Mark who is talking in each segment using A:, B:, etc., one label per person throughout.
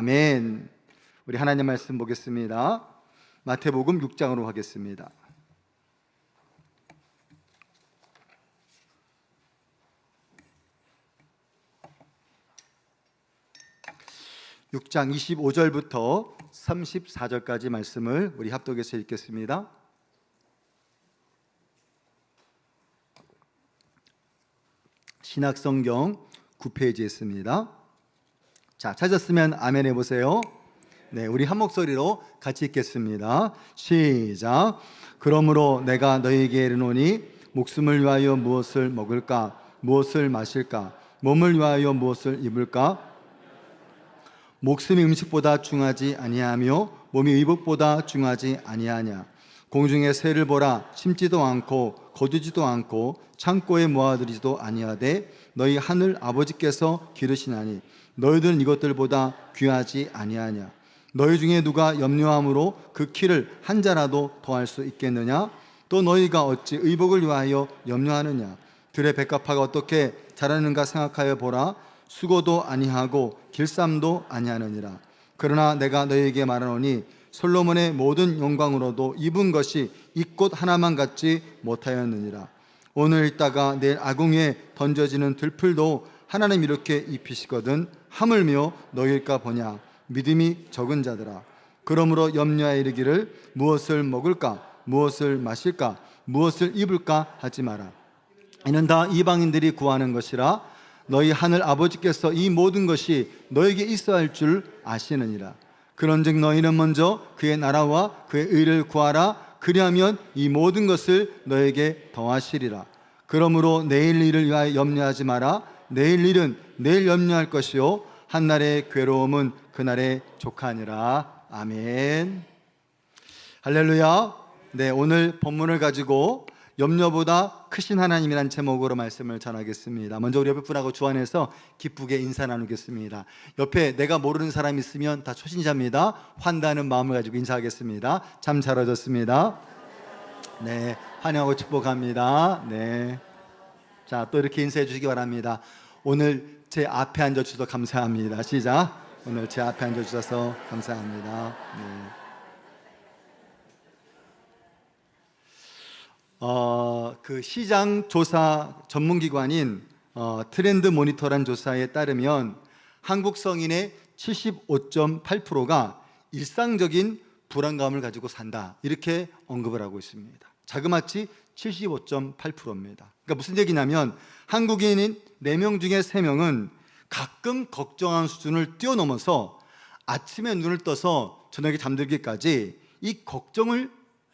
A: 아멘. 우리 하나님 말씀 보겠습니다. 마태복음 6장으로 하겠습니다. 6장 25절부터 34절까지 말씀을 우리 합독해서 읽겠습니다. 신약성경 9페이지에 있습니다. 자, 찾았으면 아멘 해보세요. 네, 우리 한 목소리로 같이 읽겠습니다. 시작. 그러므로 내가 너희에게 이르노니 목숨을 위하여 무엇을 먹을까, 무엇을 마실까, 몸을 위하여 무엇을 입을까? 목숨이 음식보다 중하지 아니하며 몸이 의복보다 중하지 아니하냐. 공중의 새를 보라. 심지도 않고 거두지도 않고 창고에 모아두지도 아니하되 너희 하늘 아버지께서 기르시나니 너희들은 이것들보다 귀하지 아니하냐. 너희 중에 누가 염려함으로 그 키를 한 자라도 더할 수 있겠느냐. 또 너희가 어찌 의복을 위하여 염려하느냐. 들의 백합화가 어떻게 자라는가 생각하여 보라. 수고도 아니하고 길쌈도 아니하느니라. 그러나 내가 너희에게 말하노니 솔로몬의 모든 영광으로도 입은 것이 이 꽃 하나만 같지 못하였느니라. 오늘 있다가 내일 아궁이에 던져지는 들풀도 하나님 이렇게 입히시거든 하물며 너희일까 보냐. 믿음이 적은 자들아. 그러므로 염려하여 이르기를 무엇을 먹을까, 무엇을 마실까, 무엇을 입을까 하지 마라. 이는 다 이방인들이 구하는 것이라. 너희 하늘 아버지께서 이 모든 것이 너에게 있어야 할 줄 아시느니라. 그런즉 너희는 먼저 그의 나라와 그의 의를 구하라. 그리하면 이 모든 것을 너에게 더하시리라. 그러므로 내일 일을 위하여 염려하지 마라. 내일 일은 내일 염려할 것이요 한날의 괴로움은 그날의 족하니라. 아멘. 할렐루야. 네, 오늘 본문을 가지고 염려보다 크신 하나님이란 제목으로 말씀을 전하겠습니다. 먼저 우리 옆에 분하고 주안에서 기쁘게 인사 나누겠습니다. 옆에 내가 모르는 사람 있으면 다 초신자입니다. 환대하는 마음을 가지고 인사하겠습니다. 참 잘 오셨습니다. 네, 환영하고 축복합니다. 네, 자, 또 이렇게 인사해 주시기 바랍니다. 오늘 제 앞에 앉아 주셔서 감사합니다. 시작. 오늘 제 앞에 앉아 주셔서 감사합니다. 네. 그 시장 조사 전문기관인 트렌드 모니터란 조사에 따르면 한국 성인의 75.8%가 일상적인 불안감을 가지고 산다, 이렇게 언급을 하고 있습니다. 자그마치 75.8%입니다. 그러니까 무슨 얘기냐면 한국인인 4명 중에 3명은 가끔 걱정하는 수준을 뛰어넘어서 아침에 눈을 떠서 저녁에 잠들기까지 이 걱정을,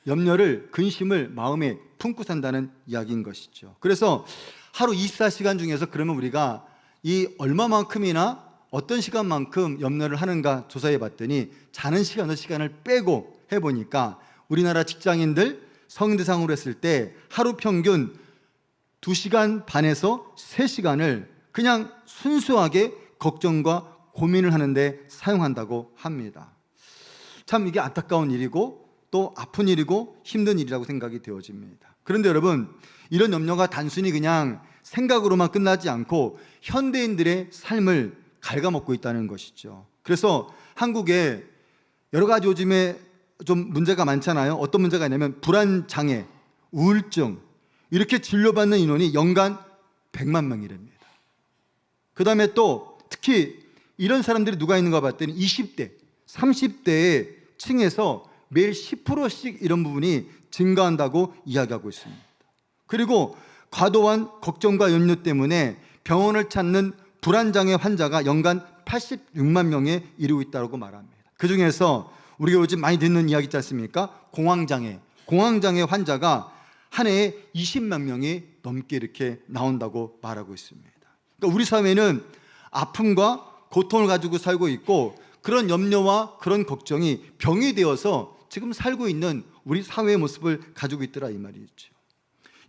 A: 염려를, 근심을 마음에 품고 산다는 이야기인 것이죠. 그래서 하루 24시간 중에서 그러면 우리가 이 얼마만큼이나 어떤 시간만큼 염려를 하는가 조사해 봤더니 자는 시간을 빼고 해보니까 우리나라 직장인들 성인 대상으로 했을 때 하루 평균 2시간 반에서 3시간을 그냥 순수하게 걱정과 고민을 하는데 사용한다고 합니다. 참 이게 안타까운 일이고 또 아픈 일이고 힘든 일이라고 생각이 되어집니다. 그런데 여러분, 이런 염려가 단순히 그냥 생각으로만 끝나지 않고 현대인들의 삶을 갉아먹고 있다는 것이죠. 그래서 한국에 여러 가지 요즘에 좀 문제가 많잖아요. 어떤 문제가 있냐면 불안장애, 우울증, 이렇게 진료받는 인원이 연간 100만 명이랍니다. 그 다음에 또 특히 이런 사람들이 누가 있는가 봤더니 20대, 30대의 층에서 매일 10%씩 이런 부분이 증가한다고 이야기하고 있습니다. 그리고 과도한 걱정과 염려 때문에 병원을 찾는 불안장애 환자가 연간 86만 명에 이르고 있다고 말합니다. 그 중에서 우리가 요즘 많이 듣는 이야기 있지 않습니까? 공황장애 환자가 한 해에 20만 명이 넘게 이렇게 나온다고 말하고 있습니다. 그러니까 우리 사회는 아픔과 고통을 가지고 살고 있고 그런 염려와 그런 걱정이 병이 되어서 지금 살고 있는 우리 사회의 모습을 가지고 있더라, 이 말이죠.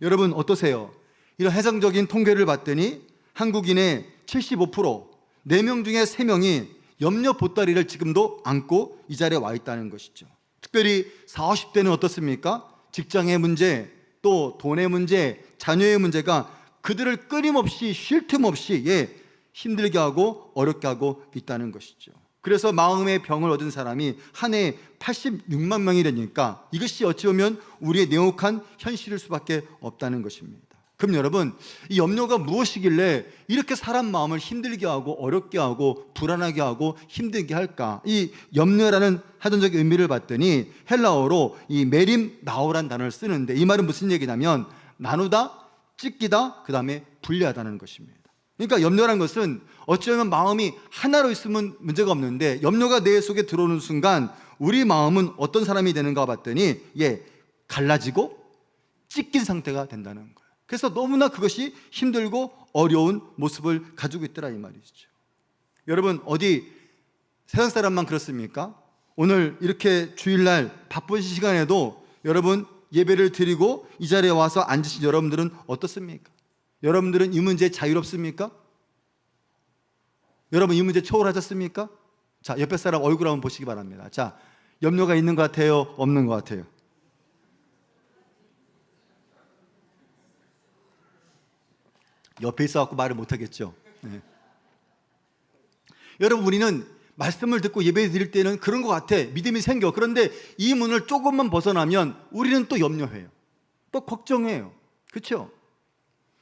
A: 여러분 어떠세요? 이런 해상적인 통계를 봤더니 한국인의 75%, 4명 중에 3명이 염려 보따리를 지금도 안고 이 자리에 와 있다는 것이죠. 특별히 40, 50대는 어떻습니까? 직장의 문제, 또 돈의 문제, 자녀의 문제가 그들을 끊임없이 쉴 틈 없이 힘들게 하고 어렵게 하고 있다는 것이죠. 그래서 마음의 병을 얻은 사람이 한 해에 86만 명이 되니까 이것이 어찌 보면 우리의 냉혹한 현실일 수밖에 없다는 것입니다. 그럼 여러분, 이 염려가 무엇이길래 이렇게 사람 마음을 힘들게 하고 어렵게 하고 불안하게 하고 힘들게 할까? 이 염려라는 하전적 의미를 봤더니 헬라어로 이 메림 나오란 단어를 쓰는데, 이 말은 무슨 얘기냐면 나누다, 찢기다, 그 다음에 분리하다는 것입니다. 그러니까 염려라는 것은 어쩌면 마음이 하나로 있으면 문제가 없는데, 염려가 내 속에 들어오는 순간 우리 마음은 어떤 사람이 되는가 봤더니 갈라지고 찢긴 상태가 된다는 거예요. 그래서 너무나 그것이 힘들고 어려운 모습을 가지고 있더라, 이 말이죠. 여러분, 어디 세상 사람만 그렇습니까? 오늘 이렇게 주일날 바쁜 시간에도 여러분 예배를 드리고 이 자리에 와서 앉으신 여러분들은 어떻습니까? 여러분들은 이 문제에 자유롭습니까? 여러분 이 문제 초월하셨습니까? 자, 옆에 사람 얼굴 한번 보시기 바랍니다. 자, 염려가 있는 것 같아요? 없는 것 같아요? 옆에 있어갖고 말을 못하겠죠. 네. 여러분, 우리는 말씀을 듣고 예배 드릴 때는 그런 것 같아, 믿음이 생겨. 그런데 이 문을 조금만 벗어나면 우리는 또 염려해요, 또 걱정해요. 그렇죠?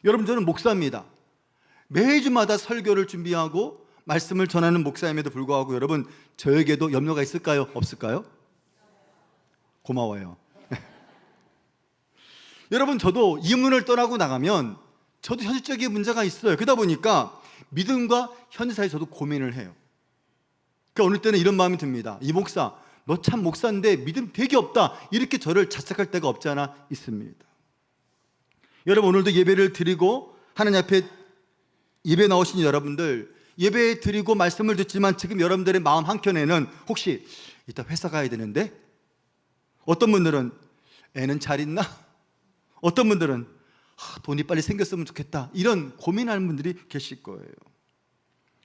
A: 여러분, 저는 목사입니다. 매주마다 설교를 준비하고 말씀을 전하는 목사임에도 불구하고 여러분, 저에게도 염려가 있을까요? 없을까요? 고마워요. 여러분, 저도 이 문을 떠나고 나가면 저도 현실적인 문제가 있어요. 그러다 보니까 믿음과 현실 사이에 저도 고민을 해요. 그러니까 어느 때는 이런 마음이 듭니다. 이 목사, 너 참 목사인데 믿음 되게 없다, 이렇게 저를 자책할 때가 없지 않아 있습니다. 여러분, 오늘도 예배를 드리고 하나님 앞에 예배 나오신 여러분들, 예배 드리고 말씀을 듣지만 지금 여러분들의 마음 한켠에는 혹시 이따 회사 가야 되는데? 어떤 분들은 애는 잘 있나? 어떤 분들은 돈이 빨리 생겼으면 좋겠다, 이런 고민하는 분들이 계실 거예요.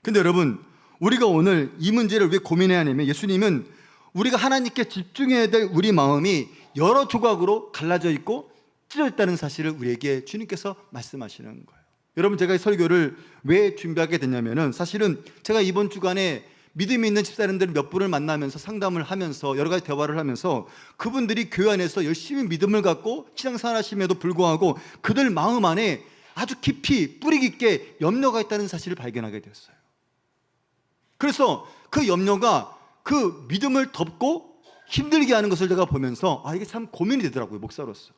A: 근데 여러분, 우리가 오늘 이 문제를 왜 고민해야 하냐면, 예수님은 우리가 하나님께 집중해야 될 우리 마음이 여러 조각으로 갈라져 있고 찢어져 있다는 사실을 우리에게 주님께서 말씀하시는 거예요. 여러분, 제가 이 설교를 왜 준비하게 됐냐면은, 사실은 제가 이번 주간에 믿음이 있는 집사님들 몇 분을 만나면서 상담을 하면서 여러 가지 대화를 하면서 그분들이 교회 안에서 열심히 믿음을 갖고 신앙생활 하심에도 불구하고 그들 마음 안에 아주 깊이 뿌리 깊게 염려가 있다는 사실을 발견하게 되었어요. 그래서 그 염려가 그 믿음을 덮고 힘들게 하는 것을 제가 보면서 이게 참 고민이 되더라고요, 목사로서.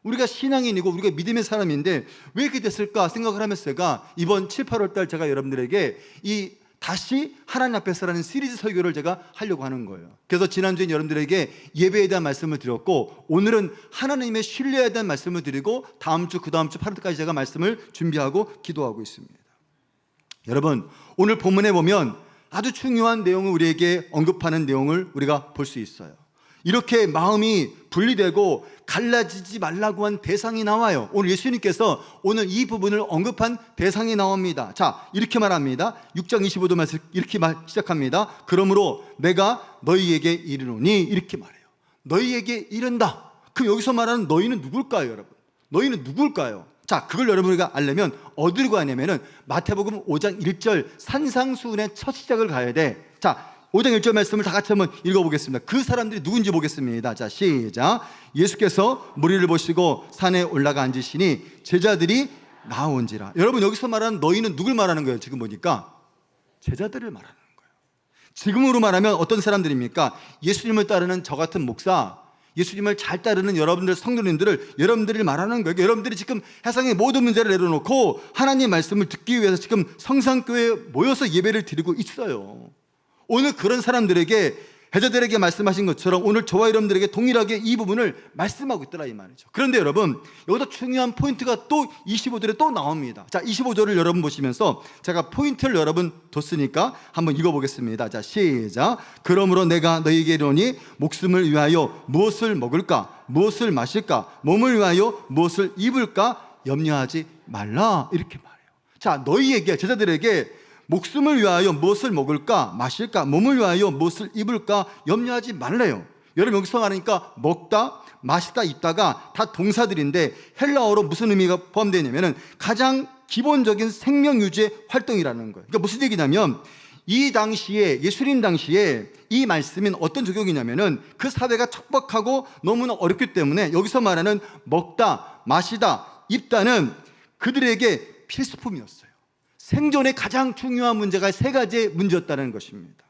A: 우리가 신앙인이고 우리가 믿음의 사람인데 왜 이렇게 됐을까 생각을 하면서 제가 이번 7, 8월 달 제가 여러분들에게 이 다시 하나님 앞에서라는 시리즈 설교를 제가 하려고 하는 거예요. 그래서 지난주에 여러분들에게 예배에 대한 말씀을 드렸고, 오늘은 하나님의 신뢰에 대한 말씀을 드리고, 다음 주, 그 다음 주 8월까지 제가 말씀을 준비하고 기도하고 있습니다. 여러분, 오늘 본문에 보면 아주 중요한 내용을 우리에게 언급하는 내용을 우리가 볼 수 있어요. 이렇게 마음이 분리되고 갈라지지 말라고 한 대상이 나와요. 오늘 예수님께서 오늘 이 부분을 언급한 대상이 나옵니다. 자, 이렇게 말합니다. 6장 25절 말씀 이렇게 시작합니다. 그러므로 내가 너희에게 이르노니, 이렇게 말해요. 너희에게 이른다. 그럼 여기서 말하는 너희는 누굴까요, 여러분? 너희는 누굴까요? 자, 그걸 여러분이가 알려면 어디로 가냐면은 마태복음 5장 1절 산상수훈의 첫 시작을 가야 돼. 자, 5장 1절 말씀을 다 같이 한번 읽어보겠습니다. 그 사람들이 누군지 보겠습니다. 자, 시작. 예수께서 무리를 보시고 산에 올라가 앉으시니 제자들이 나온지라. 여러분, 여기서 말하는 너희는 누굴 말하는 거예요? 지금 보니까 제자들을 말하는 거예요. 지금으로 말하면 어떤 사람들입니까? 예수님을 따르는 저 같은 목사, 예수님을 잘 따르는 여러분들 성도님들을 여러분들이 말하는 거예요. 여러분들이 지금 세상의 모든 문제를 내려놓고 하나님의 말씀을 듣기 위해서 지금 성산교회에 모여서 예배를 드리고 있어요. 오늘 그런 사람들에게, 해자들에게 말씀하신 것처럼 오늘 저와 여러분들에게 동일하게 이 부분을 말씀하고 있더라, 이 말이죠. 그런데 여러분, 여기서 중요한 포인트가 또 25절에 또 나옵니다. 자, 25절을 여러분 보시면서 제가 포인트를 여러분 뒀으니까 한번 읽어보겠습니다. 자, 시작. 그러므로 내가 너희에게 이르노니 목숨을 위하여 무엇을 먹을까, 무엇을 마실까, 몸을 위하여 무엇을 입을까 염려하지 말라, 이렇게 말해요. 자, 너희에게, 제자들에게 목숨을 위하여 무엇을 먹을까, 마실까, 몸을 위하여 무엇을 입을까 염려하지 말래요. 여러분, 여기서 말하니까 먹다, 마시다, 입다가 다 동사들인데 헬라어로 무슨 의미가 포함되어 있냐면 가장 기본적인 생명 유지의 활동이라는 거예요. 그러니까 무슨 얘기냐면 이 당시에, 예수님 당시에 이 말씀은 어떤 적용이냐면은 그 사회가 척박하고 너무나 어렵기 때문에 여기서 말하는 먹다, 마시다, 입다는 그들에게 필수품이었어요. 생존의 가장 중요한 문제가 세 가지의 문제였다는 것입니다.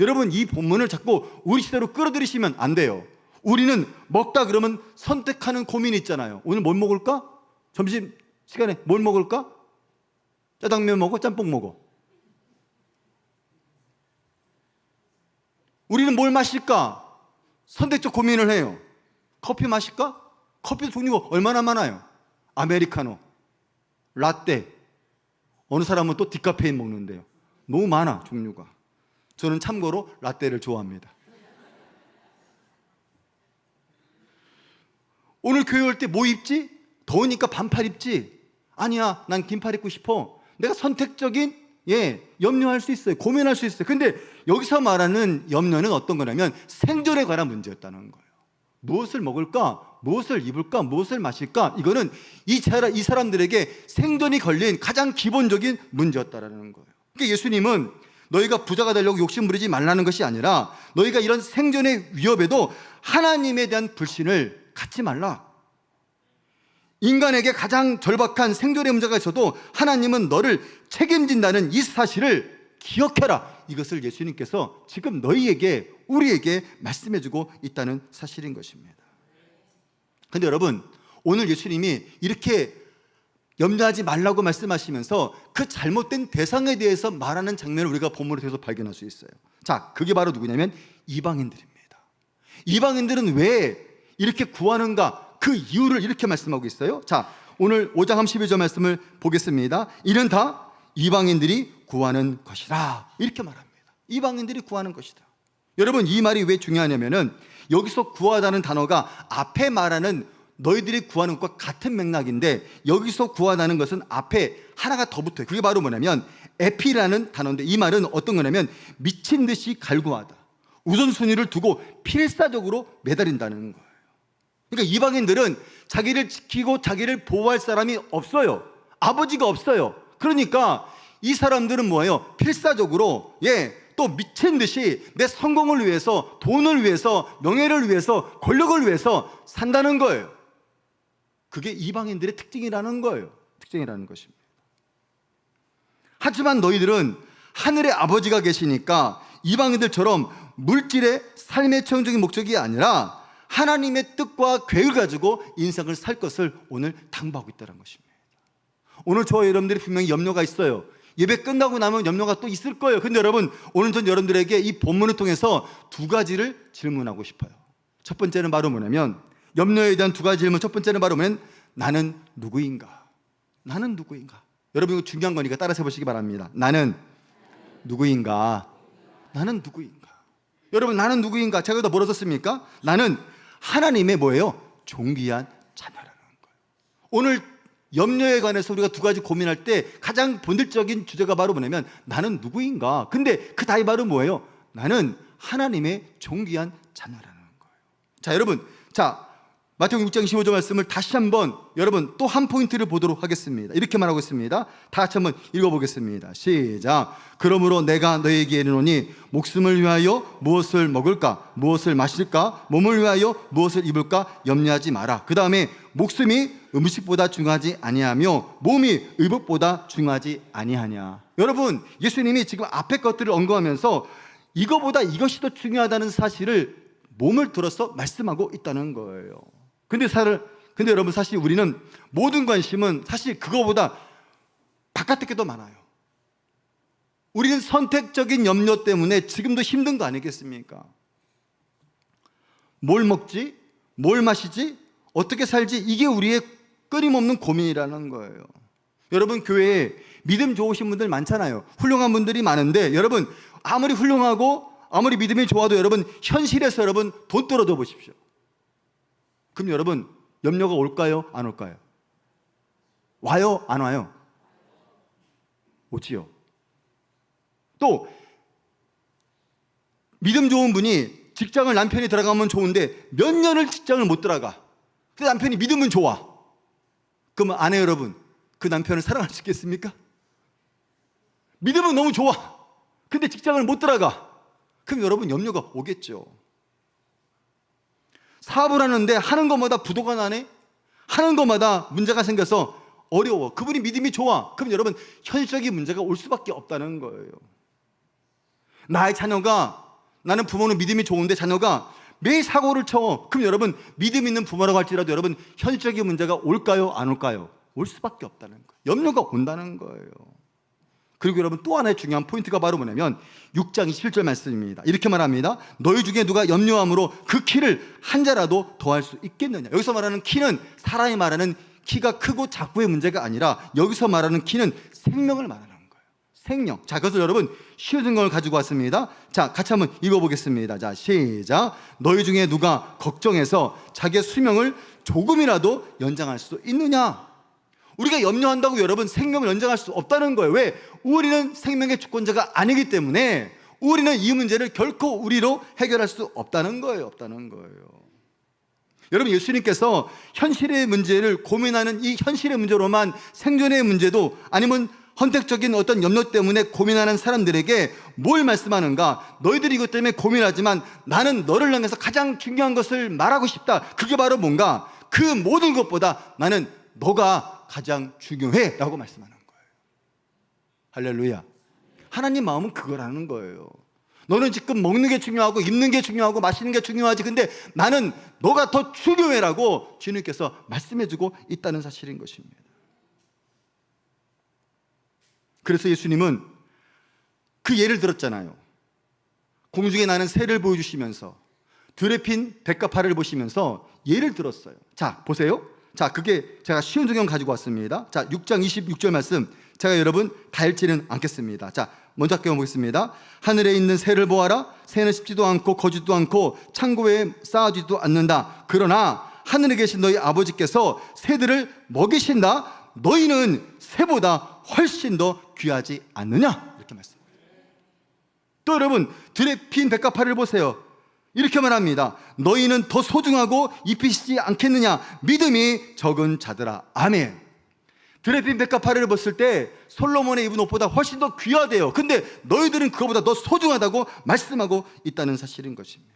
A: 여러분, 이 본문을 자꾸 우리 시대로 끌어들이시면 안 돼요. 우리는 먹다 그러면 선택하는 고민이 있잖아요. 오늘 뭘 먹을까? 점심 시간에 뭘 먹을까? 짜장면 먹어? 짬뽕 먹어? 우리는 뭘 마실까? 선택적 고민을 해요. 커피 마실까? 커피도 종류가 얼마나 많아요. 아메리카노, 라떼, 어느 사람은 또 디카페인 먹는데요. 너무 많아, 종류가. 저는 참고로 라떼를 좋아합니다. 오늘 교회 올 때 뭐 입지? 더우니까 반팔 입지? 아니야, 난 긴팔 입고 싶어. 내가 선택적인 염려할 수 있어요. 고민할 수 있어요. 근데 여기서 말하는 염려는 어떤 거냐면 생존에 관한 문제였다는 거예요. 무엇을 먹을까? 무엇을 입을까? 무엇을 마실까? 이거는 이 사람들에게 생존이 걸린 가장 기본적인 문제였다는 거예요. 그러니까 예수님은 너희가 부자가 되려고 욕심부리지 말라는 것이 아니라 너희가 이런 생존의 위협에도 하나님에 대한 불신을 갖지 말라. 인간에게 가장 절박한 생존의 문제가 있어도 하나님은 너를 책임진다는 이 사실을 기억해라. 이것을 예수님께서 지금 너희에게, 우리에게 말씀해주고 있다는 사실인 것입니다. 근데 여러분, 오늘 예수님이 이렇게 염려하지 말라고 말씀하시면서 그 잘못된 대상에 대해서 말하는 장면을 우리가 본문을 통해서 발견할 수 있어요. 자, 그게 바로 누구냐면 이방인들입니다. 이방인들은 왜 이렇게 구하는가? 그 이유를 이렇게 말씀하고 있어요. 자, 오늘 5장 32절 말씀을 보겠습니다. 이는 다 이방인들이 구하는 것이다. 이렇게 말합니다. 이방인들이 구하는 것이다. 여러분, 이 말이 왜 중요하냐면은 여기서 구하다는 단어가 앞에 말하는 너희들이 구하는 것과 같은 맥락인데 여기서 구하다는 것은 앞에 하나가 더 붙어요. 그게 바로 뭐냐면 에피라는 단어인데 이 말은 어떤 거냐면 미친 듯이 갈구하다, 우선순위를 두고 필사적으로 매달린다는 거예요. 그러니까 이방인들은 자기를 지키고 자기를 보호할 사람이 없어요. 아버지가 없어요. 그러니까 이 사람들은 뭐예요? 필사적으로 또 미친 듯이 내 성공을 위해서, 돈을 위해서, 명예를 위해서, 권력을 위해서 산다는 거예요. 그게 이방인들의 특징이라는 거예요. 특징이라는 것입니다. 하지만 너희들은 하늘의 아버지가 계시니까 이방인들처럼 물질의 삶의 최종적인 목적이 아니라 하나님의 뜻과 계획을 가지고 인생을 살 것을 오늘 당부하고 있다는 것입니다. 오늘 저와 여러분들이 분명히 염려가 있어요. 예배 끝나고 나면 염려가 또 있을 거예요. 근데 여러분, 오늘 전 여러분들에게 이 본문을 통해서 두 가지를 질문하고 싶어요. 첫 번째는 바로 뭐냐면 염려에 대한 두 가지 질문. 첫 번째는 바로 뭐냐면 나는 누구인가? 나는 누구인가? 여러분, 이거 중요한 거니까 따라서 해보시기 바랍니다. 나는 누구인가? 나는 누구인가? 여러분, 나는 누구인가? 제가 더 뭐라 썼습니까? 나는 하나님의 뭐예요? 존귀한 자녀라는 거예요. 오늘 염려에 관해서 우리가 두 가지 고민할 때 가장 본질적인 주제가 바로 뭐냐면 나는 누구인가? 근데 그 답이 바로 뭐예요? 나는 하나님의 존귀한 자녀라는 거예요. 자, 여러분, 마태복음 6장 15절 말씀을 다시 한번 여러분 또 한 포인트를 보도록 하겠습니다. 이렇게 말하고 있습니다. 다 같이 한번 읽어보겠습니다. 시작. 그러므로 내가 너희에게 이르노니 목숨을 위하여 무엇을 먹을까? 무엇을 마실까? 몸을 위하여 무엇을 입을까? 염려하지 마라. 그 다음에 목숨이 음식보다 중요하지 아니하며 몸이 의복보다 중요하지 아니하냐. 여러분, 예수님이 지금 앞에 것들을 언급하면서 이거보다 이것이 더 중요하다는 사실을 몸을 들어서 말씀하고 있다는 거예요. 근데 여러분, 사실 우리는 모든 관심은 사실 그거보다 바깥에 게 더 많아요. 우리는 선택적인 염려 때문에 지금도 힘든 거 아니겠습니까? 뭘 먹지? 뭘 마시지? 어떻게 살지? 이게 우리의 끊임없는 고민이라는 거예요. 여러분, 교회에 믿음 좋으신 분들 많잖아요. 훌륭한 분들이 많은데 여러분, 아무리 훌륭하고 아무리 믿음이 좋아도 여러분, 현실에서 여러분 돈 떨어져 보십시오. 그럼 여러분, 염려가 올까요? 안 올까요? 와요? 안 와요? 오지요. 또 믿음 좋은 분이 직장을 남편이 들어가면 좋은데 몇 년을 직장을 못 들어가. 근데 남편이 믿음은 좋아. 그러면 아내 여러분, 그 남편을 사랑할 수 있겠습니까? 믿음은 너무 좋아. 근데 직장을 못 들어가. 그럼 여러분 염려가 오겠죠. 사업을 하는데 하는 것마다 부도가 나네? 하는 것마다 문제가 생겨서 어려워. 그분이 믿음이 좋아. 그럼 여러분 현실적인 문제가 올 수밖에 없다는 거예요. 나의 자녀가, 나는 부모는 믿음이 좋은데 자녀가 매일 사고를 쳐. 그럼 여러분 믿음 있는 부모라고 할지라도 여러분 현실적인 문제가 올까요? 안 올까요? 올 수밖에 없다는 거예요. 염려가 온다는 거예요. 그리고 여러분 또 하나의 중요한 포인트가 바로 뭐냐면 6장 21절 말씀입니다. 이렇게 말합니다. 너희 중에 누가 염려함으로 그 키를 한 자라도 더할 수 있겠느냐. 여기서 말하는 키는 사람이 말하는 키가 크고 작고의 문제가 아니라 여기서 말하는 키는 생명을 말하는 거예요. 생명. 자, 그래서 여러분 쉬운 걸 가지고 왔습니다. 자, 같이 한번 읽어보겠습니다. 자, 시작. 너희 중에 누가 걱정해서 자기의 수명을 조금이라도 연장할 수 있느냐. 우리가 염려한다고 여러분 생명을 연장할 수 없다는 거예요. 왜? 우리는 생명의 주권자가 아니기 때문에 우리는 이 문제를 결코 우리로 해결할 수 없다는 거예요. 없다는 거예요. 여러분 예수님께서 현실의 문제를 고민하는 이 현실의 문제로만 생존의 문제도 아니면 선택적인 어떤 염려 때문에 고민하는 사람들에게 뭘 말씀하는가? 너희들이 이것 때문에 고민하지만 나는 너를 향해서 가장 중요한 것을 말하고 싶다. 그게 바로 뭔가? 그 모든 것보다 나는 너가 가장 중요해 라고 말씀하는 거예요. 할렐루야. 하나님 마음은 그거라는 거예요. 너는 지금 먹는 게 중요하고 입는 게 중요하고 마시는 게 중요하지, 근데 나는 너가 더 중요해라고 주님께서 말씀해주고 있다는 사실인 것입니다. 그래서 예수님은 그 예를 들었잖아요. 공중에 나는 새를 보여주시면서 들에 핀 백합화를 보시면서 예를 들었어요. 자, 보세요. 자, 그게 제가 쉬운 적용 가지고 왔습니다. 자, 6장 26절 말씀 제가 여러분 다 읽지는 않겠습니다. 자, 먼저 학교 보겠습니다. 하늘에 있는 새를 보아라. 새는 씹지도 않고 거지도 않고 창고에 쌓아지도 않는다. 그러나 하늘에 계신 너희 아버지께서 새들을 먹이신다. 너희는 새보다 훨씬 더 귀하지 않느냐? 이렇게 말씀합니다. 또 여러분 들에 핀 백합화를 보세요. 이렇게 말합니다. 너희는 더 소중하고 입히시지 않겠느냐? 믿음이 적은 자들아. 아멘. 들에 핀 백합화를 봤을 때 솔로몬의 입은 옷보다 훨씬 더 귀하대요. 근데 너희들은 그거보다 더 소중하다고 말씀하고 있다는 사실인 것입니다.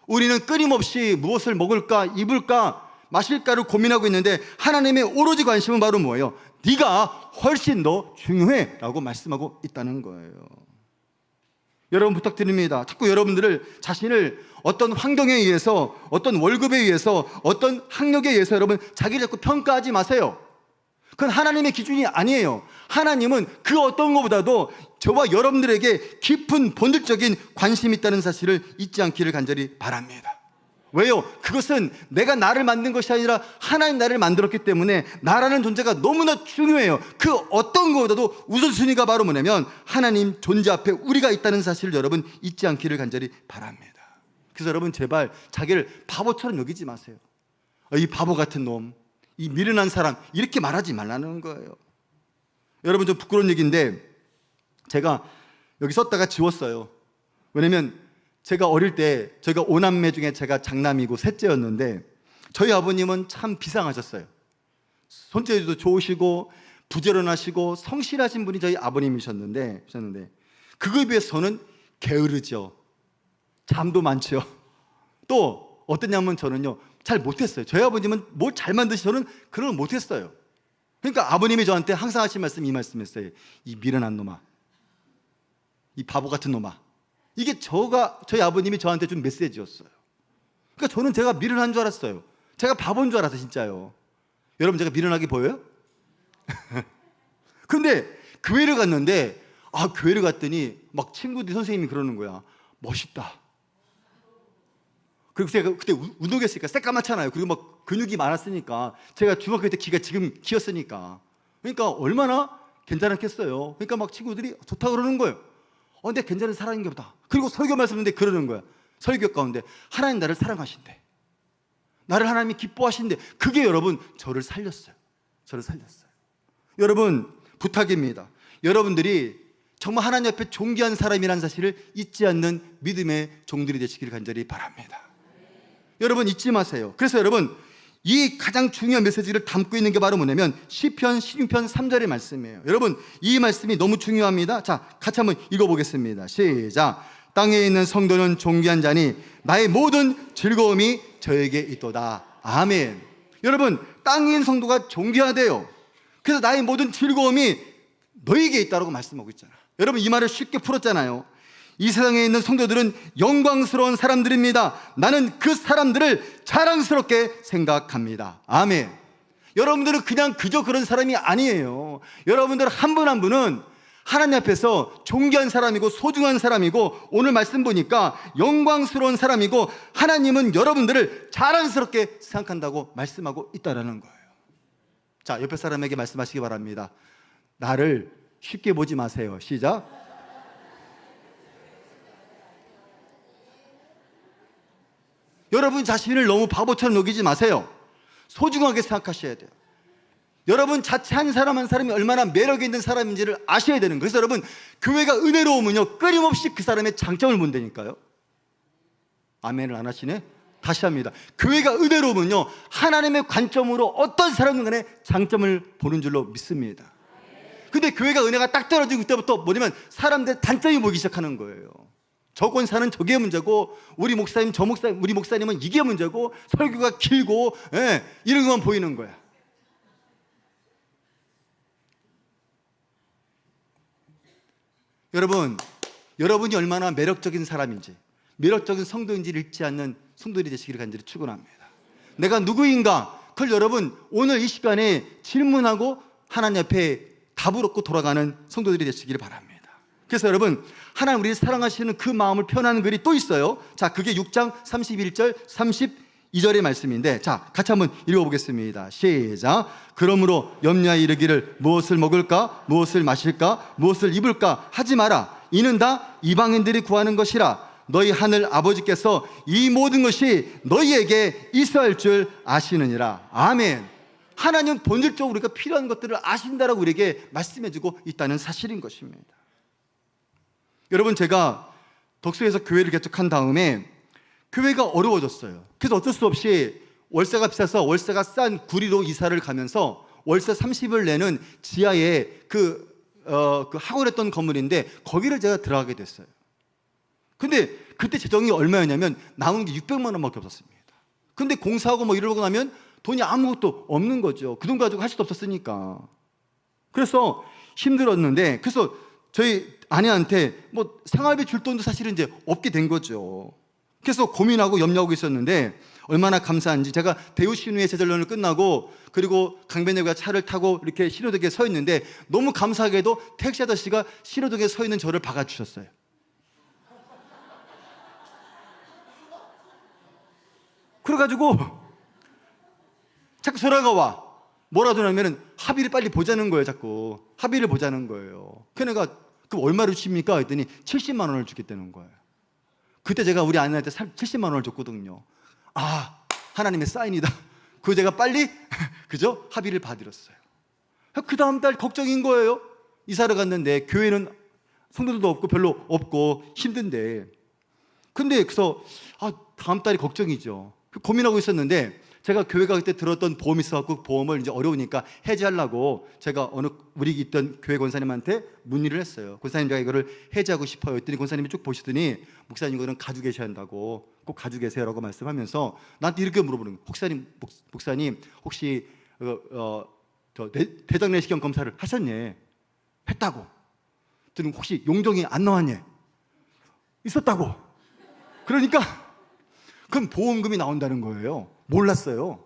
A: 우리는 끊임없이 무엇을 먹을까, 입을까, 마실까를 고민하고 있는데 하나님의 오로지 관심은 바로 뭐예요? 네가 훨씬 더 중요해 라고 말씀하고 있다는 거예요. 여러분 부탁드립니다. 자꾸 여러분들을 자신을 어떤 환경에 의해서, 어떤 월급에 의해서, 어떤 학력에 의해서 여러분 자기를 자꾸 평가하지 마세요. 그건 하나님의 기준이 아니에요. 하나님은 그 어떤 것보다도 저와 여러분들에게 깊은 본질적인 관심이 있다는 사실을 잊지 않기를 간절히 바랍니다. 왜요? 그것은 내가 나를 만든 것이 아니라 하나님 나를 만들었기 때문에 나라는 존재가 너무나 중요해요. 그 어떤 것보다도 우선순위가 바로 뭐냐면 하나님 존재 앞에 우리가 있다는 사실을 여러분 잊지 않기를 간절히 바랍니다. 그래서 여러분 제발 자기를 바보처럼 여기지 마세요. 이 바보 같은 놈, 이 미련한 사람, 이렇게 말하지 말라는 거예요. 여러분 좀 부끄러운 얘기인데 제가 여기 썼다가 지웠어요. 왜냐면 제가 어릴 때 저희가 5남매 중에 제가 장남이고 셋째였는데 저희 아버님은 참 비상하셨어요. 손재주도 좋으시고 부지런하시고 성실하신 분이 저희 아버님이셨는데 그거에 비해서 저는 게으르죠. 잠도 많죠. 또 어떠냐면 저는요 잘 못했어요. 저희 아버님은 뭘 잘 만드시 저는 그런 걸 못했어요. 그러니까 아버님이 저한테 항상 하신 말씀 이 말씀했어요. 이 미련한 놈아, 이 바보 같은 놈아. 이게 저희 아버님이 저한테 준 메시지였어요. 그러니까 저는 제가 미련한 줄 알았어요. 제가 바보인 줄 알았어요, 진짜요. 여러분 제가 미련하게 보여요? 근데 교회를 갔는데 교회를 갔더니 막 친구들이 선생님이 그러는 거야. 멋있다. 그리고 제가 그때 운동했으니까 새까맣잖아요. 그리고 막 근육이 많았으니까 제가 중학교 때 키가 지금 키였으니까 그러니까 얼마나 괜찮았겠어요. 그러니까 막 친구들이 좋다 그러는 거예요. 근데 괜찮은 사람인가 보다. 그리고 설교 말씀인데 그러는 거야. 설교 가운데 하나님 나를 사랑하신대. 나를 하나님이 기뻐하신대. 그게 여러분 저를 살렸어요. 저를 살렸어요. 여러분 부탁입니다. 여러분들이 정말 하나님 앞에 존귀한 사람이라는 사실을 잊지 않는 믿음의 종들이 되시기를 간절히 바랍니다. 여러분 잊지 마세요. 그래서 여러분 이 가장 중요한 메시지를 담고 있는 게 바로 뭐냐면 시편 16편 3절의 말씀이에요. 여러분, 이 말씀이 너무 중요합니다. 자, 같이 한번 읽어보겠습니다. 시작. 땅에 있는 성도는 존귀한 자니 나의 모든 즐거움이 저에게 있도다. 아멘. 여러분, 땅에 있는 성도가 존귀하대요. 그래서 나의 모든 즐거움이 너에게 있다고 말씀하고 있잖아. 여러분, 이 말을 쉽게 풀었잖아요. 이 세상에 있는 성도들은 영광스러운 사람들입니다. 나는 그 사람들을 자랑스럽게 생각합니다. 아멘. 여러분들은 그냥 그저 그런 사람이 아니에요. 여러분들 한 분 한 분은 하나님 앞에서 존귀한 사람이고 소중한 사람이고, 오늘 말씀 보니까 영광스러운 사람이고, 하나님은 여러분들을 자랑스럽게 생각한다고 말씀하고 있다는 거예요. 자, 옆에 사람에게 말씀하시기 바랍니다. 나를 쉽게 보지 마세요. 시작. 여러분 자신을 너무 바보처럼 여기지 마세요. 소중하게 생각하셔야 돼요. 여러분 자체 한 사람 한 사람이 얼마나 매력 있는 사람인지를 아셔야 되는 거예요. 그래서 여러분, 교회가 은혜로우면요 끊임없이 그 사람의 장점을 본다니까요. 아멘을 안 하시네? 다시 합니다. 교회가 은혜로우면요 하나님의 관점으로 어떤 사람들 간에 장점을 보는 줄로 믿습니다. 근데 교회가 은혜가 딱 떨어지고 그때부터 뭐냐면 사람들의 단점이 보이기 시작하는 거예요. 저 권사는 저게 문제고, 우리 목사님 저 목사님, 우리 목사님은 이게 문제고, 설교가 길고, 이런 것만 보이는 거야. 여러분, 여러분이 얼마나 매력적인 사람인지, 매력적인 성도인지를 읽지 않는 성도들이 되시기를 간절히 축원합니다. 내가 누구인가? 그걸 여러분 오늘 이 시간에 질문하고 하나님 앞에 답을 얻고 돌아가는 성도들이 되시기를 바랍니다. 그래서 여러분, 하나님 우리를 사랑하시는 그 마음을 표현하는 글이 또 있어요. 자, 그게 6장 31절 32절의 말씀인데, 자, 같이 한번 읽어보겠습니다. 시작. 그러므로 염려하여 이르기를 무엇을 먹을까, 무엇을 마실까, 무엇을 입을까 하지 마라. 이는 다 이방인들이 구하는 것이라. 너희 하늘 아버지께서 이 모든 것이 너희에게 있어야 할 줄 아시느니라. 아멘. 하나님은 본질적으로 우리가 필요한 것들을 아신다라고 우리에게 말씀해주고 있다는 사실인 것입니다. 여러분, 제가 덕수에서 교회를 개척한 다음에 교회가 어려워졌어요. 그래서 어쩔 수 없이 월세가 비싸서 월세가 싼 구리로 이사를 가면서 월세 30을 내는 지하에 그 학원했던 건물인데 거기를 제가 들어가게 됐어요. 근데 그때 재정이 얼마였냐면 남은 게 600만 원밖에 없었습니다. 근데 공사하고 뭐 이러고 나면 돈이 아무것도 없는 거죠. 그 돈 가지고 할 수도 없었으니까. 그래서 힘들었는데, 그래서 저희 아내한테 뭐 생활비 줄 돈도 사실은 이제 없게 된 거죠. 그래서 고민하고 염려하고 있었는데, 얼마나 감사한지, 제가 대우신우의 제절론을 끝나고 그리고 강변역에 차를 타고 이렇게 신호등에 서 있는데, 너무 감사하게도 택시 아저씨가 신호등에 서 있는 저를 박아주셨어요. 그래가지고 자꾸 전화가 와. 뭐라도 하면은 합의를 빨리 보자는 거예요. 자꾸 합의를 보자는 거예요. 그 내가 그럼 얼마를 주십니까? 했더니 70만 원을 주겠다는 거예요. 그때 제가 우리 아내한테 70만 원을 줬거든요. 아, 하나님의 사인이다. 그거 제가 빨리 그죠? 합의를 봐드렸어요. 그 다음 달 걱정인 거예요. 이사를 갔는데 교회는 성도들도 없고 별로 없고 힘든데, 근데 그래서 다음 달이 걱정이죠. 고민하고 있었는데, 제가 교회가 그때 들었던 보험이 있어갖고 보험을 이제 어려우니까 해지하려고 제가 우리 있던 교회 권사님한테 문의를 했어요. 권사님, 제가 이거를 해지하고 싶어요 했더니 권사님이 쭉 보시더니, 목사님 이거는 가지고 계셔야 한다고, 꼭 가지고 계세요라고 말씀하면서 나한테 이렇게 물어보는 거예요. 목사님 혹시 대장 내시경 검사를 하셨니? 했다고. 그랬더니 혹시 용종이 안 나왔니? 있었다고. 그러니까 그럼 보험금이 나온다는 거예요. 몰랐어요.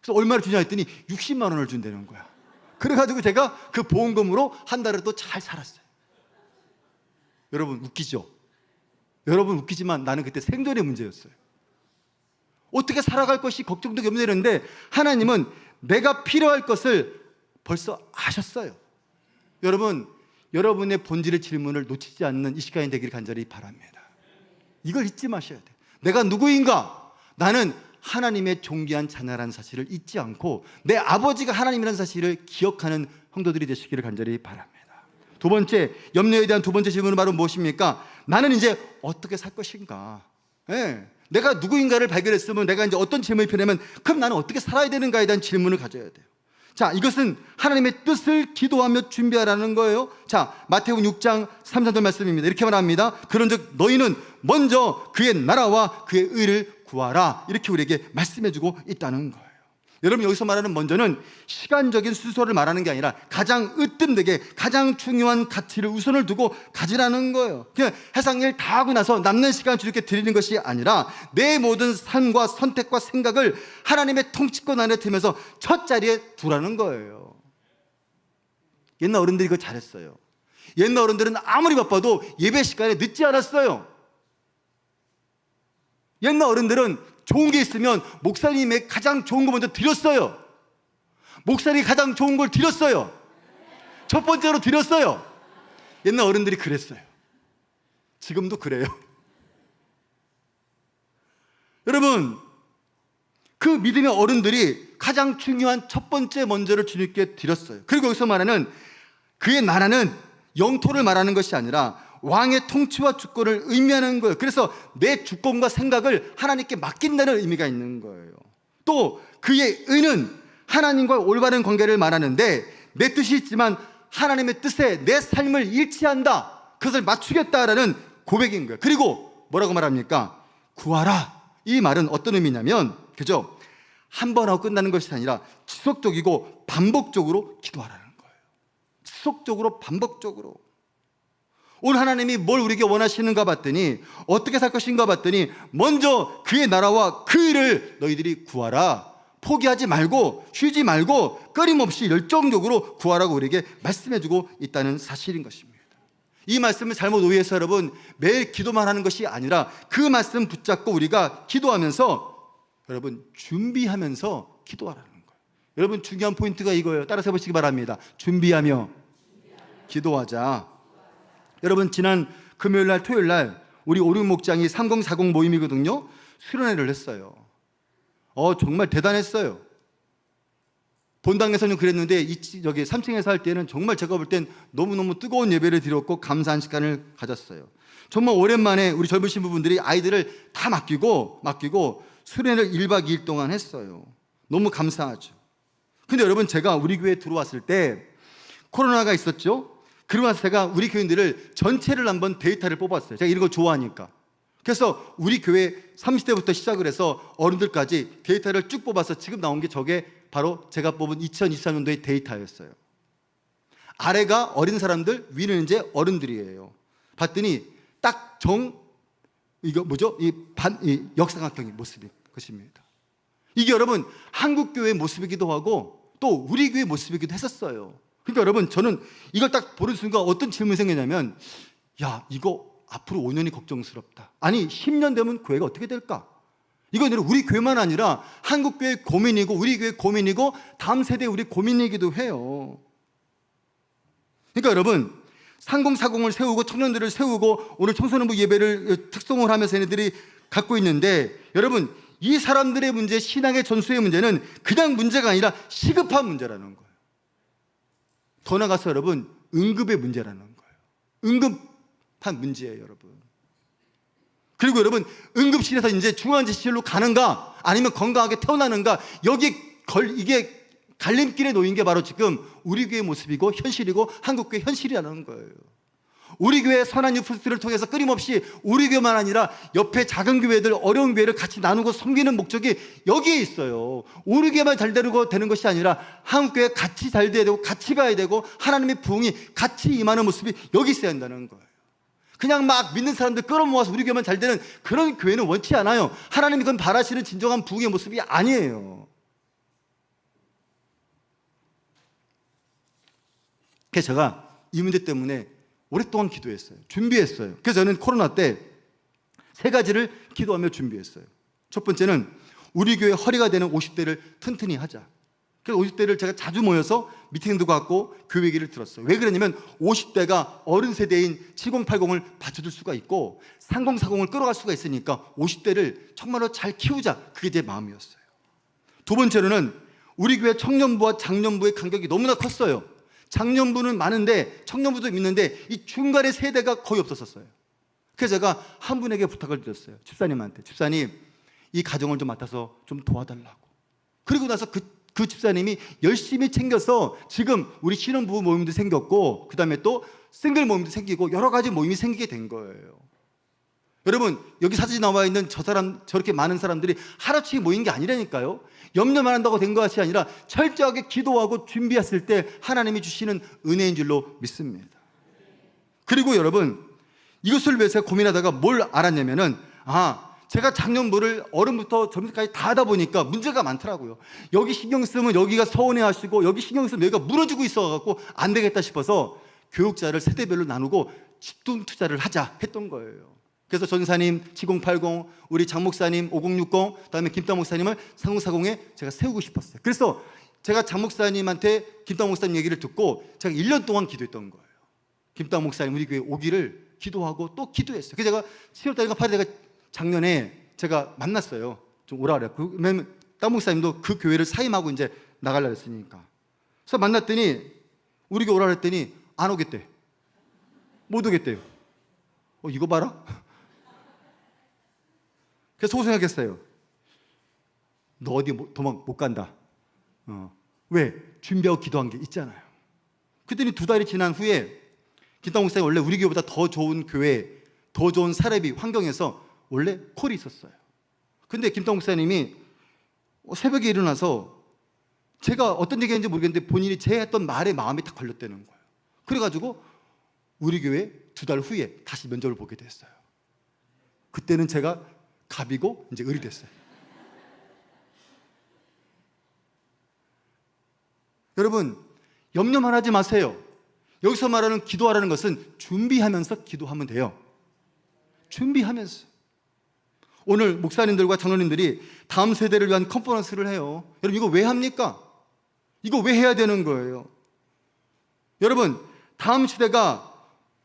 A: 그래서 얼마를 주냐 했더니 60만 원을 준다는 거야. 그래가지고 제가 그 보험금으로 한 달을 또 잘 살았어요. 여러분 웃기죠? 여러분 웃기지만 나는 그때 생존의 문제였어요. 어떻게 살아갈 것이 걱정도 염려되는데, 하나님은 내가 필요할 것을 벌써 아셨어요. 여러분, 여러분의 본질의 질문을 놓치지 않는 이 시간이 되기를 간절히 바랍니다. 이걸 잊지 마셔야 돼요. 내가 누구인가? 나는 하나님의 존귀한 자녀라는 사실을 잊지 않고 내 아버지가 하나님이라는 사실을 기억하는 성도들이 되시기를 간절히 바랍니다. 두 번째, 염려에 대한 두 번째 질문은 바로 무엇입니까? 나는 이제 어떻게 살 것인가? 내가 누구인가를 발견했으면 내가 이제 어떤 질문이 필요하면 그럼 나는 어떻게 살아야 되는가에 대한 질문을 가져야 돼요. 자, 이것은 하나님의 뜻을 기도하며 준비하라는 거예요. 자, 마태복음 6장 3, 4절 말씀입니다. 이렇게 말합니다. 그런즉 너희는 먼저 그의 나라와 그의 의를 구하라. 이렇게 우리에게 말씀해주고 있다는 거예요. 여러분, 여기서 말하는 먼저는 시간적인 순서를 말하는 게 아니라 가장 으뜸되게 가장 중요한 가치를 우선을 두고 가지라는 거예요. 그냥 해상일 다 하고 나서 남는 시간 주님께 드리는 것이 아니라 내 모든 삶과 선택과 생각을 하나님의 통치권 안에 들면서 첫 자리에 두라는 거예요. 옛날 어른들이 그거 잘했어요. 옛날 어른들은 아무리 바빠도 예배 시간에 늦지 않았어요. 옛날 어른들은 좋은 게 있으면 목사님의 가장 좋은 거 먼저 드렸어요. 목사님이 가장 좋은 걸 드렸어요. 첫 번째로 드렸어요. 옛날 어른들이 그랬어요. 지금도 그래요. 여러분, 그 믿음의 어른들이 가장 중요한 첫 번째 먼저를 주님께 드렸어요. 그리고 여기서 말하는 그의 나라는 영토를 말하는 것이 아니라 왕의 통치와 주권을 의미하는 거예요. 그래서 내 주권과 생각을 하나님께 맡긴다는 의미가 있는 거예요. 또 그의 의는 하나님과 올바른 관계를 말하는데 내 뜻이 있지만 하나님의 뜻에 내 삶을 일치한다, 그것을 맞추겠다라는 고백인 거예요. 그리고 뭐라고 말합니까? 구하라. 이 말은 어떤 의미냐면, 그죠? 한 번 하고 끝나는 것이 아니라 지속적이고 반복적으로 기도하라는 거예요. 지속적으로 반복적으로. 오늘 하나님이 뭘 우리에게 원하시는가 봤더니, 어떻게 살 것인가 봤더니 먼저 그의 나라와 그 일을 너희들이 구하라. 포기하지 말고 쉬지 말고 끊임없이 열정적으로 구하라고 우리에게 말씀해주고 있다는 사실인 것입니다. 이 말씀을 잘못 오해해서 여러분 매일 기도만 하는 것이 아니라 그 말씀 붙잡고 우리가 기도하면서 여러분 준비하면서 기도하라는 거예요. 여러분 중요한 포인트가 이거예요. 따라서 해보시기 바랍니다. 준비하며 기도하자. 여러분 지난 금요일날 토요일날 우리 오륜 목장이 3040 모임이거든요. 수련회를 했어요. 정말 대단했어요. 본당에서는 그랬는데 여기 3층에서 할 때는 정말 제가 볼 땐 너무너무 뜨거운 예배를 드렸고 감사한 시간을 가졌어요. 정말 오랜만에 우리 젊은 신부분들이 아이들을 다 맡기고 수련회를 1박 2일 동안 했어요. 너무 감사하죠. 근데 여러분 제가 우리 교회에 들어왔을 때 코로나가 있었죠. 그러고 나서 제가 우리 교인들을 전체를 한번 데이터를 뽑았어요. 제가 이런 거 좋아하니까. 그래서 우리 교회 30대부터 시작을 해서 어른들까지 데이터를 쭉 뽑아서 지금 나온 게 저게 바로 제가 뽑은 2023년도의 데이터였어요. 아래가 어린 사람들, 위는 이제 어른들이에요. 봤더니 딱 이거 뭐죠? 이 역삼각형의 모습인 것입니다. 이게 여러분 한국 교회의 모습이기도 하고 또 우리 교회의 모습이기도 했었어요. 그러니까 여러분 저는 이걸 딱 보는 순간 어떤 질문이 생기냐면, 야 이거 앞으로 5년이 걱정스럽다. 아니 10년 되면 교회가 어떻게 될까? 이건 우리 교회만 아니라 한국 교회의 고민이고 우리 교회의 고민이고 다음 세대의 우리 고민이기도 해요. 그러니까 여러분 3040을 세우고 청년들을 세우고 오늘 청소년부 예배를 특송을 하면서 얘네들이 갖고 있는데, 여러분 이 사람들의 문제, 신앙의 전수의 문제는 그냥 문제가 아니라 시급한 문제라는 거예요. 더 나가서 여러분 응급의 문제라는 거예요. 응급한 문제예요, 여러분. 그리고 여러분 응급실에서 이제 중환자실로 가는가 아니면 건강하게 태어나는가, 이게 갈림길에 놓인 게 바로 지금 우리 교회의 모습이고 현실이고 한국 교회의 현실이라는 거예요. 우리 교회의 선한 유프스를 통해서 끊임없이 우리 교회만 아니라 옆에 작은 교회들, 어려운 교회를 같이 나누고 섬기는 목적이 여기에 있어요. 우리 교회만 잘 되는 것이 아니라 한국 교회 같이 잘 돼야 되고 같이 가야 되고 하나님의 부흥이 같이 임하는 모습이 여기 있어야 한다는 거예요. 그냥 막 믿는 사람들 끌어모아서 우리 교회만 잘 되는 그런 교회는 원치 않아요. 하나님이 그건 바라시는 진정한 부흥의 모습이 아니에요. 그래서 제가 이 문제 때문에 오랫동안 기도했어요. 준비했어요. 그래서 저는 코로나 때 3가지를 기도하며 준비했어요. 첫 번째는 우리 교회 허리가 되는 50대를 튼튼히 하자. 그래서 50대를 제가 자주 모여서 미팅도 갖고 교회 얘기를 들었어요. 왜 그러냐면 50대가 어른 세대인 7080을 받쳐줄 수가 있고 3040을 끌어갈 수가 있으니까 50대를 정말로 잘 키우자. 그게 제 마음이었어요. 두 번째로는 우리 교회 청년부와 장년부의 간격이 너무나 컸어요. 장년부는 많은데 청년부도 있는데 이 중간의 세대가 거의 없었어요. 그래서 제가 한 분에게 부탁을 드렸어요. 집사님한테. 집사님, 이 가정을 좀 맡아서 좀 도와달라고. 그리고 나서 그 집사님이 열심히 챙겨서 지금 우리 신혼부부 모임도 생겼고, 그 다음에 또 싱글 모임도 생기고 여러 가지 모임이 생기게 된 거예요. 여러분, 여기 사진이 나와 있는 저 사람, 저렇게 많은 사람들이 하루치기 모인 게 아니라니까요. 염려만 한다고 된 것이 아니라 철저하게 기도하고 준비했을 때 하나님이 주시는 은혜인 줄로 믿습니다. 그리고 여러분, 이것을 위해서 고민하다가 뭘 알았냐면은, 제가 작년부를 어른부터 젊은이까지 다 하다 보니까 문제가 많더라고요. 여기 신경 쓰면 여기가 서운해하시고, 여기 신경 쓰면 여기가 무너지고 있어갖고 안 되겠다 싶어서 교육자를 세대별로 나누고 집중 투자를 하자 했던 거예요. 그래서 전사님 7080, 우리 장 목사님 5060, 그다음에 김당 목사님을 3040에 제가 세우고 싶었어요. 그래서 제가 장 목사님한테 김당 목사님 얘기를 듣고 제가 1년 동안 기도했던 거예요. 김당 목사님 우리 교회 오기를 기도하고 또 기도했어요. 그래서 제가 7월달인가 8월에 작년에 제가 만났어요. 좀 오라 그래요. 왜냐면 땅 목사님도 그 교회를 사임하고 이제 나가려고 했으니까. 그래서 만났더니 우리 교회 오라 그랬더니 안 오겠대. 못 오겠대요. 이거 봐라. 그래서 생각했어요. 너 어디 도망 못 간다. 왜? 준비하고 기도한 게 있잖아요. 그랬더니 2달이 지난 후에 김당 목사님 원래 우리 교회보다 더 좋은 교회, 더 좋은 사례비 환경에서 원래 콜이 있었어요. 근데 김당 목사님이 새벽에 일어나서 제가 어떤 얘기했는지 모르겠는데 본인이 제 했던 말에 마음이 딱 걸렸다는 거예요. 그래가지고 우리 교회 2달 후에 다시 면접을 보게 됐어요. 그때는 제가 갑이고 이제 을이 됐어요. 여러분, 염려만 하지 마세요. 여기서 말하는 기도하라는 것은 준비하면서 기도하면 돼요. 준비하면서. 오늘 목사님들과 장로님들이 다음 세대를 위한 컨퍼런스를 해요. 여러분, 이거 왜 합니까? 이거 왜 해야 되는 거예요? 여러분, 다음 시대가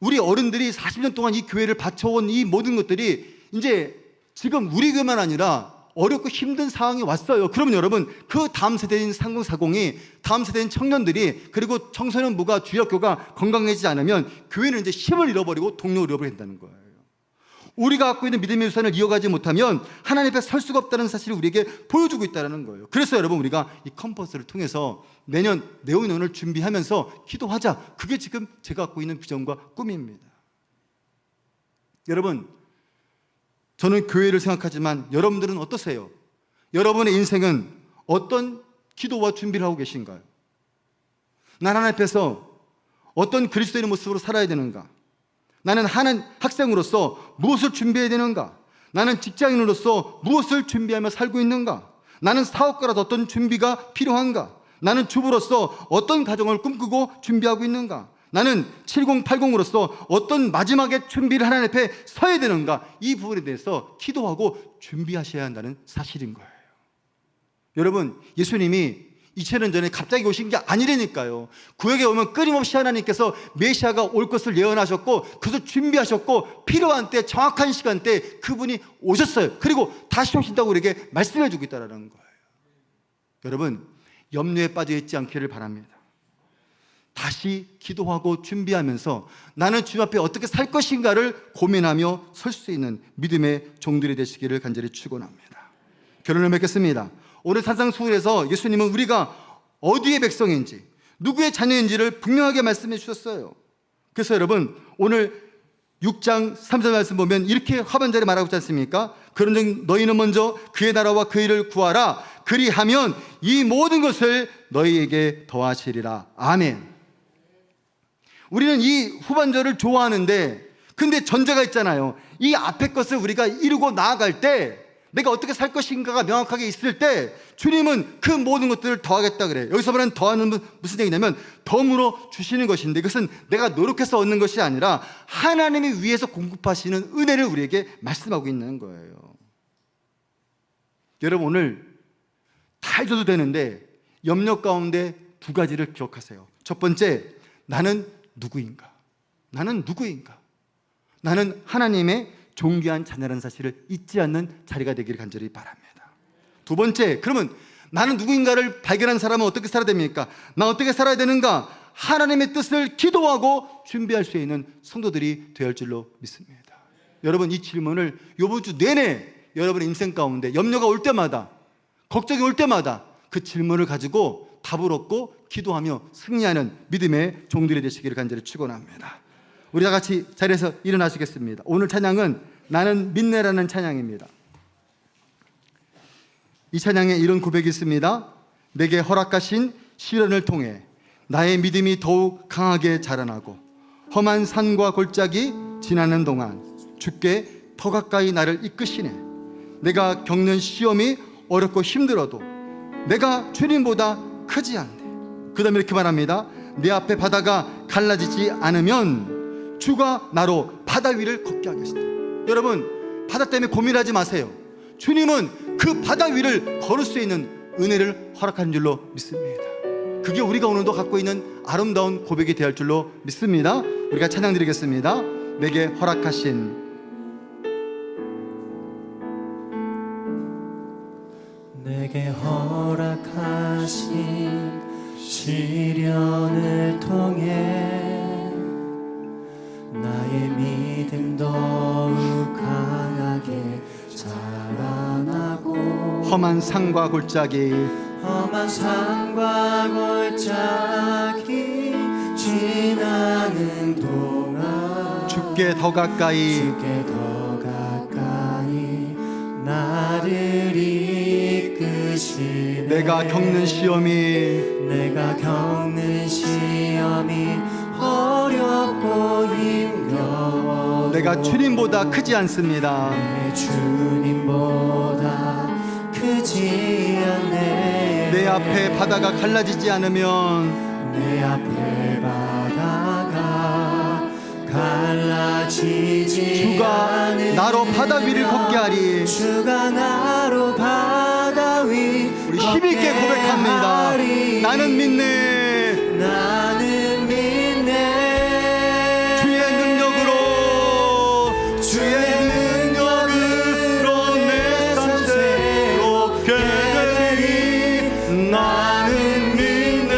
A: 우리 어른들이 40년 동안 이 교회를 바쳐온 이 모든 것들이 이제 지금 우리 교회만 아니라 어렵고 힘든 상황이 왔어요. 그러면 여러분, 그 다음 세대인 3040이, 다음 세대인 청년들이, 그리고 청소년부가, 주역교가 건강해지지 않으면 교회는 이제 힘을 잃어버리고 동력을 잃어버리게 된다는 거예요. 우리가 갖고 있는 믿음의 유산을 이어가지 못하면 하나님 앞에 설 수가 없다는 사실을 우리에게 보여주고 있다는 거예요. 그래서 여러분, 우리가 이 컨퍼런스를 통해서 내년 네오년을 준비하면서 기도하자. 그게 지금 제가 갖고 있는 비전과 꿈입니다. 여러분, 저는 교회를 생각하지만 여러분들은 어떠세요? 여러분의 인생은 어떤 기도와 준비를 하고 계신가요? 난 하나님 앞에서 어떤 그리스도인의 모습으로 살아야 되는가? 나는 한 학생으로서 무엇을 준비해야 되는가? 나는 직장인으로서 무엇을 준비하며 살고 있는가? 나는 사업가로서 어떤 준비가 필요한가? 나는 주부로서 어떤 가정을 꿈꾸고 준비하고 있는가? 나는 7080으로서 어떤 마지막에 준비를 하나님 앞에 서야 되는가? 이 부분에 대해서 기도하고 준비하셔야 한다는 사실인 거예요. 여러분, 예수님이 2000년 전에 갑자기 오신 게 아니라니까요. 구약에 오면 끊임없이 하나님께서 메시아가 올 것을 예언하셨고, 그것을 준비하셨고, 필요한 때, 정확한 시간대에 그분이 오셨어요. 그리고 다시 오신다고 우리에게 말씀해 주고 있다는 거예요. 여러분, 염려에 빠져 있지 않기를 바랍니다. 다시 기도하고 준비하면서 나는 주님 앞에 어떻게 살 것인가를 고민하며 설 수 있는 믿음의 종들이 되시기를 간절히 축원합니다. 결론을 맺겠습니다. 오늘 산상수훈에서 예수님은 우리가 어디의 백성인지, 누구의 자녀인지를 분명하게 말씀해 주셨어요. 그래서 여러분, 오늘 6장 3절 말씀 보면 이렇게 하반절에 말하고 있지 않습니까? 그런즉 너희는 먼저 그의 나라와 그 일을 구하라. 그리하면 이 모든 것을 너희에게 더하시리라. 아멘. 우리는 이 후반절을 좋아하는데, 근데 전제가 있잖아요. 이 앞에 것을 우리가 이루고 나아갈 때, 내가 어떻게 살 것인가가 명확하게 있을 때 주님은 그 모든 것들을 더하겠다 그래요. 여기서 말하는 더하는 무슨 얘기냐면 덤으로 주시는 것인데, 이것은 내가 노력해서 얻는 것이 아니라 하나님이 위에서 공급하시는 은혜를 우리에게 말씀하고 있는 거예요. 여러분, 오늘 다 해줘도 되는데 염려 가운데 2가지를 기억하세요. 첫 번째, 나는 누구인가? 나는 누구인가? 나는 하나님의 존귀한 자녀라는 사실을 잊지 않는 자리가 되기를 간절히 바랍니다. 2번째, 그러면 나는 누구인가를 발견한 사람은 어떻게 살아야 됩니까? 나 어떻게 살아야 되는가? 하나님의 뜻을 기도하고 준비할 수 있는 성도들이 되어 할 줄로 믿습니다. 여러분 이 질문을 이번 주 내내 여러분의 인생 가운데 염려가 올 때마다, 걱정이 올 때마다 그 질문을 가지고 답을 얻고 기도하며 승리하는 믿음의 종들이 되시기를 간절히 축원합니다. 우리 다 같이 자리에서 일어나시겠습니다. 오늘 찬양은 나는 믿네라는 찬양입니다. 이 찬양에 이런 고백이 있습니다. 내게 허락하신 시련을 통해 나의 믿음이 더욱 강하게 자라나고 험한 산과 골짜기 지나는 동안 주께 더 가까이 나를 이끄시네. 내가 겪는 시험이 어렵고 힘들어도 내가 주님보다 크지 않네. 그 다음에 이렇게 말합니다. 내 앞에 바다가 갈라지지 않으면 주가 나로 바다 위를 걷게 하겠다. 여러분, 바다 때문에 고민하지 마세요. 주님은 그 바다 위를 걸을 수 있는 은혜를 허락하는 줄로 믿습니다. 그게 우리가 오늘도 갖고 있는 아름다운 고백이 되어 줄로 믿습니다. 우리가 찬양 드리겠습니다. 내게 허락하신
B: 내게 허락하신 시련을 통해 나의 믿음 더욱 강하게 자라나고
A: 험한 산과 골짜기
B: 지나는 동안
A: 주께 더 가까이
B: 나를 이끄시네.
A: 내가 겪는 시험이
B: 어렵고 힘겨워
A: 내가 주님보다 크지 않습니다.
B: 내 주님보다 크지 않네.
A: 내 앞에 바다가 갈라지지 않으면
B: 내 앞에 바다가 갈라지지
A: 주가
B: 않으면
A: 나로 바다 위를 걷게 하리.
B: 주가 나로 바다 위
A: 우리 힘있게 고백합니다. 나는 믿네.
B: 나는 믿네.
A: 주의 능력으로 내 삶 새롭게 되리. 나는 믿네.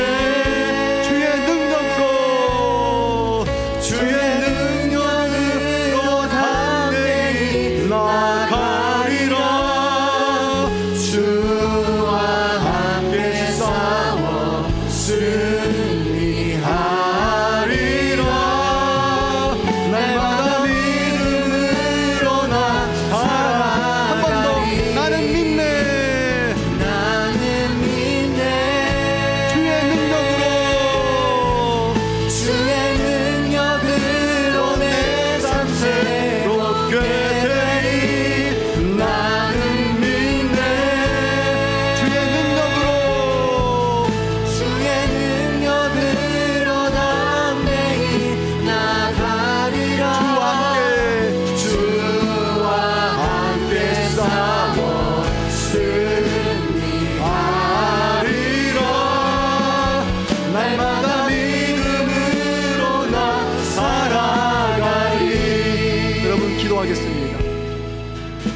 A: 주의 능력으로 담대히 나가리라. 주와 함께 싸워 승리하리라. 날마다 믿음으로 나 살아가리. 한 번 더 나는 믿네. 주의 능력으로 내 삶 새롭게 되리. 나는 믿네. 주의 능력으로
B: 담대히 나가리라.
A: 주와 함께 싸워 승리하리라. 날마다 믿음으로 나 살아가리. 여러분 기도하겠습니다.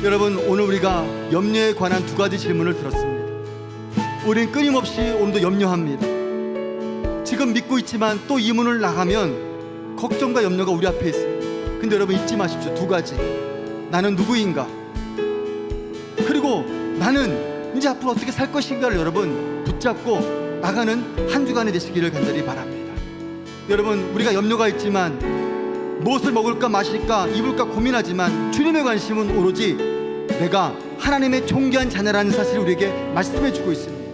A: 여러분 오늘 우리가 염려에 관한 두 가지 질문을 들었습니다. 우리는 끊임없이 오늘도 염려합니다. 지금 믿고 있지만 또 이 문을 나가면 걱정과 염려가 우리 앞에 있습니다. 근데 여러분 잊지 마십시오. 두 가지. 나는 누구인가? 그리고 나는 이제 앞으로 어떻게 살 것인가를 여러분 붙잡고 나가는 한 주간이 되시기를 간절히 바랍니다. 여러분 우리가 염려가 있지만 무엇을 먹을까 마실까 입을까 고민하지만 주님의 관심은 오로지 내가 하나님의 존귀한 자녀라는 사실을 우리에게 말씀해 주고 있습니다.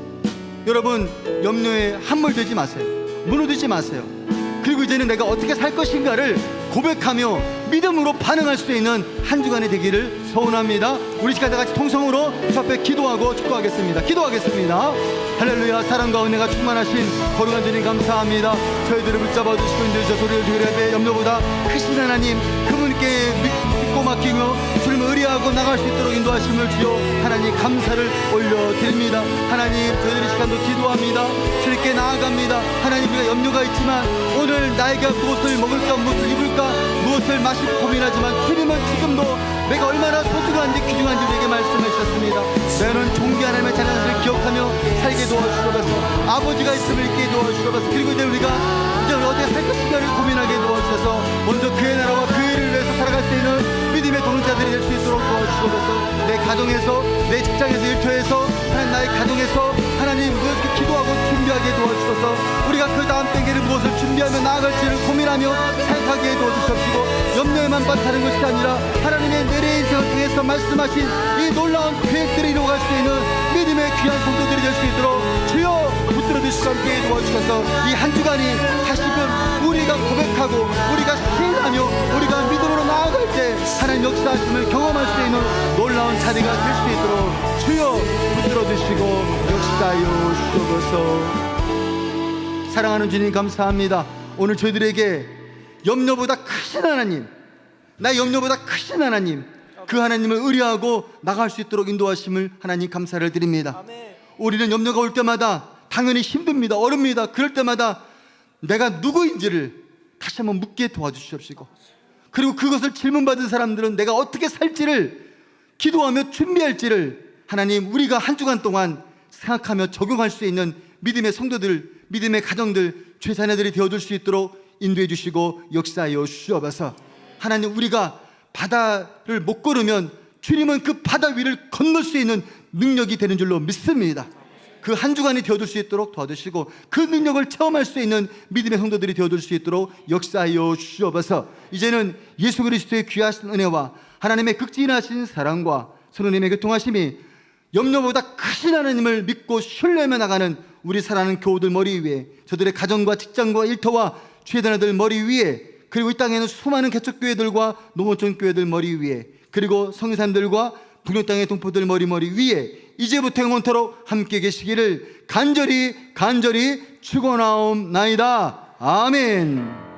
A: 여러분 염려에 함몰되지 마세요. 무너지지 마세요. 그리고 이제는 내가 어떻게 살 것인가를 고백하며 믿음으로 반응할 수 있는 한 주간이 되기를 소원합니다. 우리 시간 다 같이 통성으로 주 앞에 기도하고 축복하겠습니다. 기도하겠습니다. 할렐루야. 사랑과 은혜가 충만하신 거룩한 주님 감사합니다. 저희들을 붙잡아 주시고 인도해주셔서 소리를 주기를 염려보다 크신 하나님 그분께 믿고 맡기며 주님을 의뢰하고 나갈 수 있도록 인도하심을 주여 하나님 감사를 올려드립니다. 하나님 저희들의 시간도 기도합니다. 주님께 나아갑니다. 하나님 우리가 염려가 있지만 오늘 나에게 무엇을 먹을까 무엇을 입을까 무엇을 마실까 고민하지만 주님은 지금도 내가 얼마나 소중한지 귀중한지 우리에게 말씀해 주셨습니다. 너는 존귀 하나님의 자녀들을 기억하며 살게 도와주시옵소서. 아버지가 있음을 있게 도와주시옵소서. 그리고 이제 우리가 어떻게 살 것인가를 고민하게 도와주셔서 먼저 그의 나라와 그 일을 위해서 살아갈 수 있는 믿음의 믿음의 동력자들이 될 수 있도록 도와주셔서 내 가정에서, 내 직장에서, 일터에서, 하나님 나의 가정에서 하나님 무엇을 기도하고 준비하게 도와주셔서 우리가 그 다음 단계를 무엇을 준비하며 나아갈지를 고민하며 생각하게 도와주시고 염려에만 빠뜨리는 것이 아니라 하나님의 내래 인생을 통해서 말씀하신 이 놀라운 계획들을 이루어갈 수 있는 믿음의 귀한 성도들이 될 수 있도록 주여 붙들어 주시고 함께 도와주셔서 이 한 주간이 다시금 우리가 고백하고 우리가 신하며 우리가 믿음으로 나아갈 때 하나님 역사하심을 경험할 수 있는 놀라운 자리가 될 수 있도록 주여 붙들어 주시고 역사하여 주옵소서. 사랑하는 주님 감사합니다. 오늘 저희들에게 염려보다 크신 하나님, 나의 염려보다 크신 하나님, 그 하나님을 의뢰하고 나갈 수 있도록 인도하심을 하나님 감사를 드립니다. 우리는 염려가 올 때마다 당연히 힘듭니다. 어렵습니다. 그럴 때마다 내가 누구인지를 다시 한번 묻게 도와주시옵시고, 그리고 그것을 질문받은 사람들은 내가 어떻게 살지를 기도하며 준비할지를 하나님 우리가 한 주간 동안 생각하며 적용할 수 있는 믿음의 성도들, 믿음의 가정들, 죄자녀들이 되어줄 수 있도록 인도해 주시고 역사하여 주시옵소서. 하나님 우리가 바다를 못 걸으면 주님은 그 바다 위를 건널 수 있는 능력이 되는 줄로 믿습니다. 그 한 주간이 되어줄 수 있도록 도와주시고 그 능력을 체험할 수 있는 믿음의 성도들이 되어줄 수 있도록 역사하여 주시옵소서. 이제는 예수 그리스도의 귀하신 은혜와 하나님의 극진하신 사랑과 성령님의 교통하심이 염려보다 크신 하나님을 믿고 신뢰하며 나가는 우리 사랑하는 교우들 머리 위에, 저들의 가정과 직장과 일터와 죄단아들 머리 위에, 그리고 이 땅에는 수많은 개척교회들과 농어촌 교회들 머리 위에, 그리고 성산들과 북녘 땅의 동포들 머리 위에 이제부터 영원토록 함께 계시기를 간절히 축원하옵나이다. 아멘.